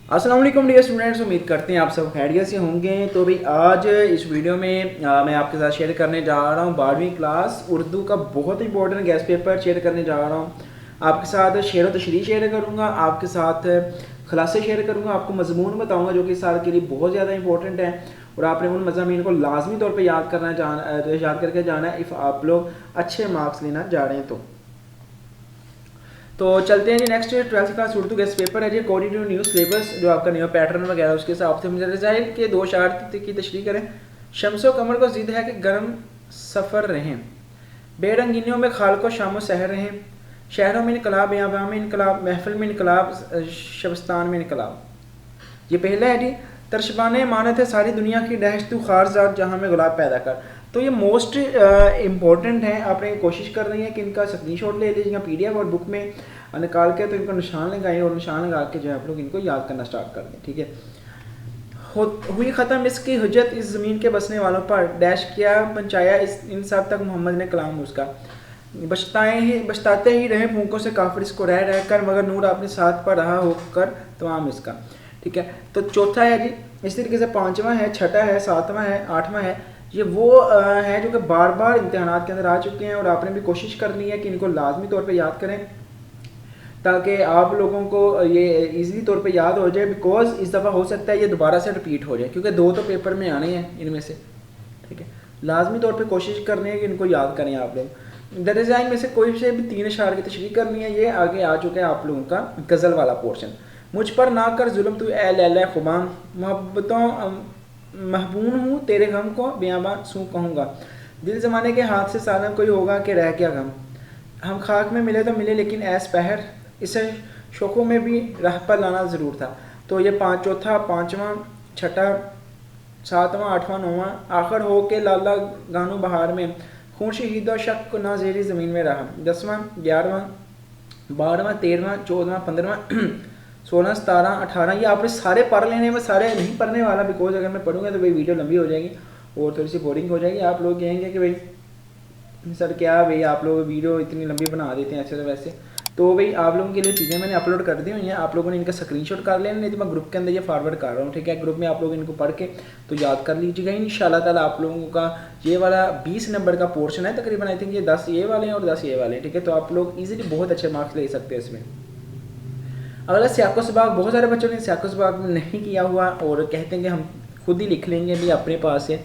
अस्सलाम वालेकुम dear students, उम्मीद करते हैं आप सब खैरियत से होंगे। तो भाई आज इस वीडियो में मैं आपके साथ शेयर करने जा रहा हूँ 12वीं क्लास उर्दू का बहुत इंपॉर्टेंट गेस्ट पेपर शेयर करने जा रहा हूँ। आपके साथ शेर व तशरीह शेयर करूँगा, आपके साथ खलासे शेयर करूँगा, आपको मजमून बताऊँगा जो कि इस साल के लिए बहुत ज़्यादा इंपॉर्टेंट है और आपने उन मज़ामीन को लाजमी तौर पर याद करके जाना है इफ़ आप लोग अच्छे मार्क्स लेना जा रहे हैं। तो चलते हैं जी next 12th class Urdu guess paper है जी अकॉर्डिंग टू न्यू सिलेबस, जो आपका न्यू पैटर्न वगैरह उसके हिसाब से मुझे रजाइल के दो शार की तशरीह करें। शम्सो कमर को ज़िद है कि गर्म सफ़र रहें, बेरंगीनियों में खाल को शामो सहर रहें, शहरों में इनकलाब, बियाबान में इनकलाब, महफिल में इनकलाब, शबस्तान में इनकलाब। ये पहला है जी तरशबान मानत है सारी दुनिया की डहश तू खारजात जहाँ में गुलाब पैदा कर। तो ये मोस्ट इम्पॉर्टेंट है, आपने कोशिश कर रही है कि इनका स्क्रीन शॉट ले लीजिएगा PDF और बुक में निकाल के, तो इनको निशान लगाएं और निशान लगा के जो है आप लोग इनको याद करना स्टार्ट कर दें। ठीक है। हुई ख़त्म इसकी हुज्जत इस ज़मीन के बसने वालों पर, डैश किया पहुँचाया इन सब तक मोहम्मद ने कलाम उसका, बचताते ही रहे फूकों से काफिर इसको रह रह कर, मगर नूर अपने साथ पर रहा होकर तमाम इसका। ठीक है। तो चौथा है जी इस तरीके से, पाँचवां है, छठा है, सातवां है, आठवां है, ये वो है जो कि बार बार इम्तिहानात के अंदर आ चुके हैं और आपने भी कोशिश करनी है कि इनको लाजमी तौर पे याद करें ताकि आप लोगों को ये इजीली तौर पे याद हो जाए। बिकॉज इस दफ़ा हो सकता है ये दोबारा से रिपीट हो जाए, क्योंकि दो तो पेपर में आने हैं इनमें से। ठीक है। लाजमी तौर पे कोशिश करनी है कि इनको याद करें आप लोग। दरअसल में से कोई से भी 3 अशार की तशरीह करनी है। ये आगे आ चुका है आप लोगों का गज़ल वाला पोर्शन। मुझ पर ना कर जुल्म तू ए लैला खुबाम, मोहब्बतों महबून हूँ तेरे गम को बियाबान सू कहूँगा, दिल ज़माने के हाथ से सालन कोई होगा कि रह गया गम, हम खाक में मिले तो मिले लेकिन ऐस पहर, इसे शोकों में भी राह पर लाना ज़रूर था। तो ये चौथा, पाँचवा, छठा, सातवां, आठवां, नौवां, आखिर हो के लाला गानू बहार में, खून शहीद और शक ना ज़ेरी ज़मीन में रहा, 10वां, 11वां, 12वां, 13वां, 14वां, 15वां, 16, 17, 18। ये आपने सारे पढ़ लेने में, सारे नहीं पढ़ने वाला, बिकॉज अगर मैं पढ़ूंगा तो भाई वीडियो लंबी हो जाएगी और थोड़ी सी बोरिंग हो जाएगी। आप लोग कहेंगे कि भाई सर क्या भाई आप लोग वीडियो इतनी लंबी बना देते हैं ऐसे तो वैसे। तो भाई आप लोगों के लिए चीज़ें मैंने अपलोड कर दी हुई हैं, आप लोगों ने इनका स्क्रीनशॉट कर लेना, नहीं तो मैं ग्रुप के अंदर ये फॉरवर्ड कर रहा हूँ। ठीक है। ग्रुप में आप लोग इनको पढ़ के तो याद कर लीजिएगा। इंशाल्लाह ताला आप लोगों का ये वाला 20 नंबर का पोर्शन है तकरीबन, आई थिंक ये 10 ये वाले हैं और 10 ये वाले हैं। ठीक है। तो आप लोग ईजिली बहुत अच्छे मार्क्स ले सकते हैं इसमें। अगला सियाको सबाक, बहुत सारे बच्चों ने सियाको सबाक नहीं किया हुआ और कहते हैं कि हम खुद ही लिख लेंगे भी अपने पास से।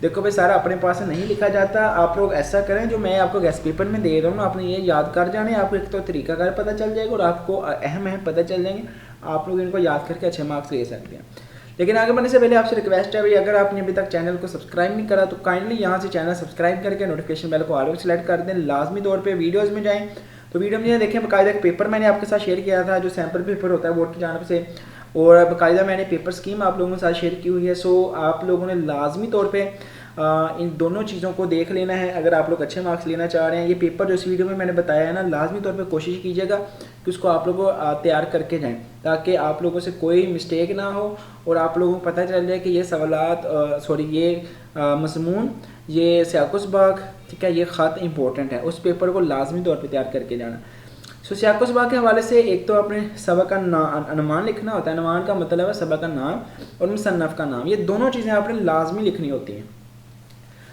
देखो भाई सारा अपने पास से नहीं लिखा जाता। आप लोग ऐसा करें जो मैं आपको गेस्ट पेपर में दे रहा हूँ, आपने ये याद कर जाने, आपको एक तो तरीकाकार पता चल जाएगा और आपको अहम पता चल जाएंगे, आप लोग इनको याद करके अच्छे मार्क्स ले सकते हैं। लेकिन आगे बढ़ने से पहले आपसे रिक्वेस्ट है भाई, अगर आपने अभी तक चैनल को सब्सक्राइब नहीं करा तो काइंडली यहाँ से चैनल सब्सक्राइब करके नोटिफिकेशन बेल को ऑल सेलेक्ट कर दें। लाजमी तौर पर वीडियोज़ में जाएँ तो वीडियो में देखें बाकायदा एक पेपर मैंने आपके साथ शेयर किया था जो सैम्पल पेपर होता है बोर्ड की जानब से, और बाकायदा मैंने पेपर स्कीम आप लोगों के साथ शेयर की हुई है। सो आप लोगों ने लाजमी तौर पे इन दोनों चीज़ों को देख लेना है अगर आप लोग अच्छे मार्क्स लेना चाह रहे हैं। ये पेपर जो इस वीडियो में मैंने बताया है ना, लाजमी तौर पे कोशिश कीजिएगा कि उसको आप लोगों तैयार करके जाएं ताकि आप लोगों से कोई मिस्टेक ना हो और आप लोगों को पता चल जाए कि ये सवालात ये मज़मून, ये सियाको सबाक, ठीक है, ये ख़त इंपॉर्टेंट है, उस पेपर को लाजमी तौर पर तैयार करके जाना। सो सियाको सबाक के हवाले से एक तो अपने सबक का अनुमान लिखना होता है। अनुमान का मतलब है सबक का नाम और मुसन्नफ़ का नाम, ये दोनों चीज़ें आपने लाजमी लिखनी होती हैं।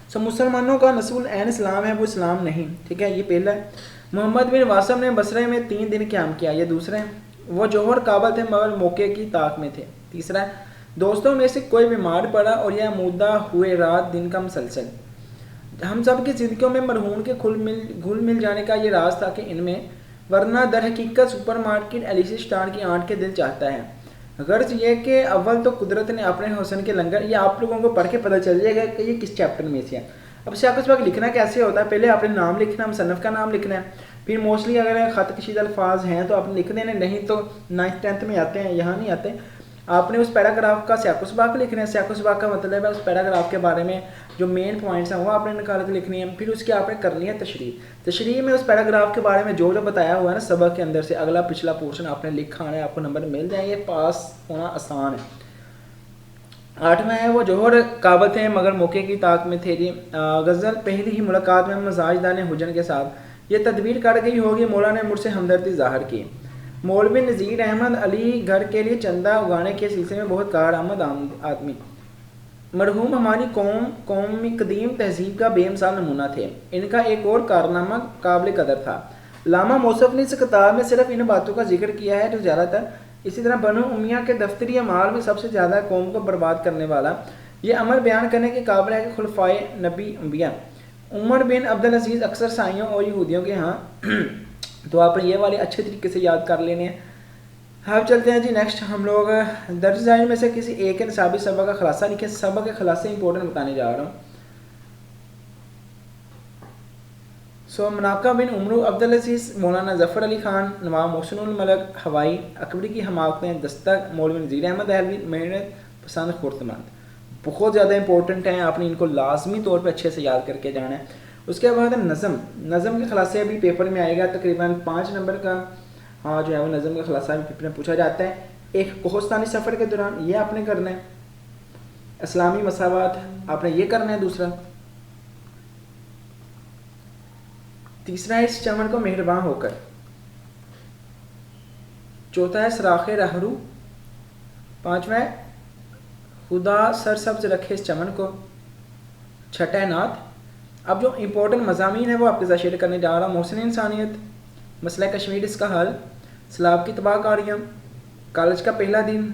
सो मुसलमानों का नस्ल ऐन इस्लाम है, वो इस्लाम नहीं। ठीक है। ये पहला है। मोहम्मद बिन वासम ने बसरे में 3 दिन क़याम किया, ये दूसरा है। वो जौहर काबल थे मगर मौके की ताक में थे, तीसरा है। दोस्तों में से कोई बीमार पड़ा और यह मुद्दा हुए रात दिन का मुसलसल, हम सब की ज़िंदगियों में मरहून के घुल मिल जाने का ये राज था कि इनमें, वरना दर हकीकत सुपर मार्केट एलिसी स्टार की आंट के दिल चाहता है। गर्ज ये कि अव्वल तो कुदरत ने अपने हुस्न के लंगर, ये आप लोगों को पढ़ के पता चल जाएगा कि ये किस चैप्टर में से है। अब सियाको सबाक लिखना कैसे होता है, पहले आपने नाम लिखना, मुसन्नफ़ का नाम लिखना है, फिर मोस्टली अगर ख़त कशीद अल्फाज हैं तो आपने लिख देने, नहीं तो 9th 10th में आते हैं, यहाँ नहीं आते। आपने उस पैराग्राफ का सियाको सबाक लिखना है। सियाको सबाक का मतलब है उस पैराग्राफ के बारे में जो मेन पॉइंट्स हैं वो आपने निकाल के लिखनी है। फिर उसकी आपने करनी है तशरीह। तशरीह में उस पैराग्राफ के बारे में जो बताया हुआ है ना सबक के अंदर से अगला पिछला पोर्शन आपने लिखा है, आपको नंबर मिल जाएंगे, पास होना आसान है। 8वां है वो जौहर काबल थे मगर मौके की ताक में थे जी। गज़ल पहली ही मुलाकात में मजाजदान हुजन के साथ, ये तदबीर कर गई होगी मौला ने मुझसे हमदर्दी ज़ाहिर की, मौलवी नज़ीर अहमद अली घर के लिए चंदा उगाने के सिलसिले में बहुत कारआमद आदमी। मरहूम हमारी कौम कदीम तहजीब का बेमिसाल नमूना थे। इनका एक और कारनामा काबिल कदर था। लामा मौसफ ने इस किताब में सिर्फ इन बातों का जिक्र किया है जो ज़्यादातर इसी तरह बनो उमिया के दफ्तरी अमाल में सबसे ज़्यादा कौम को बर्बाद करने वाला ये अमर बयान करने के काबिल है कि खुलफाए नबी अम्बिया उमर बिन अब्दुल अजीज़ अक्सर साइयों और यहूदियों के यहाँ तो आपने ये वाले अच्छे तरीके से याद कर लेने हैं। अब चलते हैं जी नेक्स्ट हम लोग दर्ज ज़ाइन में से किसी एक निसाबी सबक का खुलासा लिखे। सबक के खुलासे इंपॉर्टेंट बताने जा रहा हूँ। मनाका बिन उमरू अब्दुल अजीज़ मौलाना ज़फ़र अली ख़ान नवाब मोहसिनुल मलक हवाई अकबरी की हमाकतें दस्तक मौलवी नज़ीर अहमद अहलवी मेहनत पसंद खुर्तमंद बहुत ज़्यादा इंपॉर्टेंट हैं। आपने इनको लाजमी तौर पे अच्छे से याद करके जाना है। उसके बाद नज़म के खुलासे अभी पेपर में आएगा तकरीबन 5 नंबर का जो है वो नज़म का खुलासा भी पेपर में पूछा जाता है। एक कोहस्तानी सफ़र के दौरान ये आपने करना है। इस्लामी मसावात आपने ये करना है। दूसरा तीसरा है इस चमन को मेहरबान होकर। चौथा है सराखे रहरू। पांचवा है खुदा सरसब्ज रखे इस चमन को। छठा है नात। अब जो इम्पोर्टेंट मज़ामीन है वो आपके साथ शेयर करने जा रहा हूँ। मोहसिन इंसानियत, मसला कश्मीर इसका हल, सलाब की तबाहकारियाँ, कॉलेज का पहला दिन,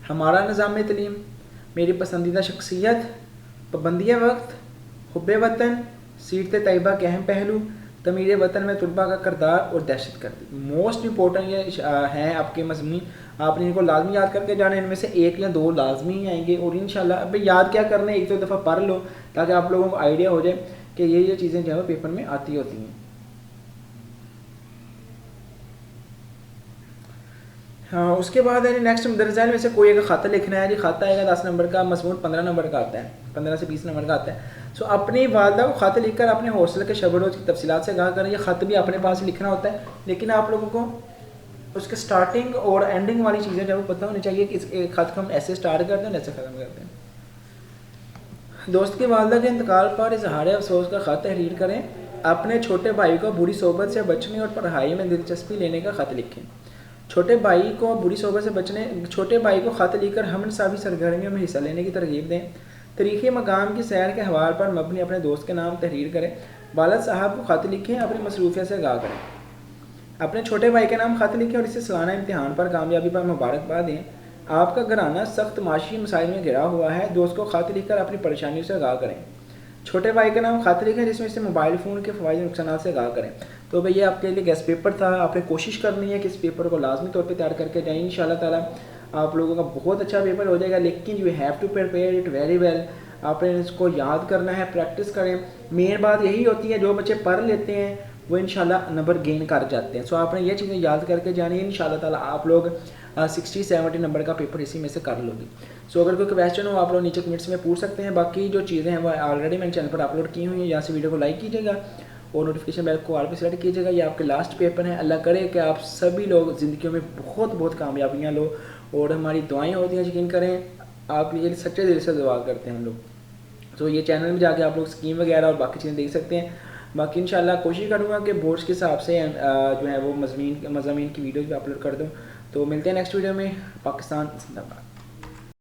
हमारा निज़ाम तलीम, मेरी पसंदीदा शख्सियत, पाबंदी वक्त, हुब्बे वतन, सीरत तैयबा के अहम पहलू, तमीर वतन में तुलबा का किरदार और दहशत गर्दी। मोस्ट इंपॉर्टेंट ये हैं आपके मज़मून। आपने इनको लाजमी याद करके जाना है। इनमें से एक या दो लाजमी ही आएंगे और इंशाल्लाह अब याद क्या करना है, एक दो दफ़ा पढ़ लो ताकि आप लोगों को आइडिया हो जाए कि ये चीज़ें जो है पेपर में आती होती हैं। हाँ, उसके बाद है नेक्स्ट दरअसल में से कोई एक खाता लिखना है जी। खाता आएगा 10 नंबर का, मजमून 15 नंबर का आता है, 15 से 20 नंबर का आता है। अपनी वालदा को ख़त लिखकर अपने हौसले के शब रोज़ की तफसीलात से आगाह करें। ये ख़त भी अपने पास लिखना होता है, लेकिन आप लोगों को उसके स्टार्टिंग और एंडिंग वाली चीज़ें जो पता होनी चाहिए कि इस ख़त को हम ऐसे स्टार्ट करते हैं ऐसे ख़त्म करते हैं। दोस्त की वालदा के इंतकाल पर इजहार अफसोस का ख़त तहरीर करें। अपने छोटे भाई को बुरी सोबत से बचने और पढ़ाई में दिलचस्पी लेने का ख़त लिखें। छोटे भाई को बुरी सोबत से बचने छोटे भाई को ख़त लिखकर हमनसाबी सरगर्मियों में हिस्सा लेने की तरगीब दें। तरीक़े मकाम की सैर के हवाले पर मबनी अपने दोस्त के नाम तहरीर करें। वालिद साहब को ख़त लिखें, अपनी मसरूफियत से आगाह करें। अपने छोटे भाई के नाम ख़त लिखें और इसे सालाना इम्तिहान पर कामयाबी पर मुबारकबाद दें। आपका घराना सख्त माशी मसाइल में घिरा हुआ है। दोस्त को ख़त लिखकर अपनी परेशानियों से आगाह करें। छोटे भाई के नाम ख़त लिखें जिसमें इसे मोबाइल फ़ोन के फ़वाइद नुकसान से आगाह करें। तो भाई ये आपके लिए गेस्ट पेपर था। आपने कोशिश करनी है कि इस पेपर को लाजमी तौर पे तैयार करके जाएं। इंशाल्लाह ताला आप लोगों का बहुत अच्छा पेपर हो जाएगा, लेकिन you have to prepare it very well. आपने इसको याद करना है, प्रैक्टिस करें। मेन बात यही होती है, जो बच्चे पढ़ लेते हैं वो इंशाल्लाह नंबर गेन कर जाते हैं। सो आपने ये चीज़ें याद करके जानी है। इंशाल्लाह ताला आप लोग 60-70 नंबर का पेपर इसी में से कर लोगे। सो अगर कोई क्वेश्चन हो आप लोग नीचे कमेंट्स में पूछ सकते हैं। बाकी जो चीज़ें हैं वो ऑलरेडी मैंने चैनल पर अपलोड की हुई हैं। यहाँ से वीडियो को लाइक कीजिएगा और नोटिफिकेशन बेल को ऑल पे सेलेक्ट कीजिएगा। ये आपके लास्ट पेपर है। अल्लाह करे कि आप सभी लोग ज़िंदगी में बहुत कामयाबियाँ लो और हमारी दुआएँ होती हैं, यकीन करें आप ये सच्चे दिल से दुआ करते हैं हम लोग। तो ये चैनल में जाके आप लोग स्कीम वगैरह और बाकी चीज़ें देख सकते हैं। बाकी इंशाल्लाह कोशिश करूँगा कि बोर्ड्स के हिसाब से जो है वो मज़ामीन की वीडियोज़ भी अपलोड कर दूँ। तो मिलते हैं नेक्स्ट वीडियो में। पाकिस्तान जिंदाबाद।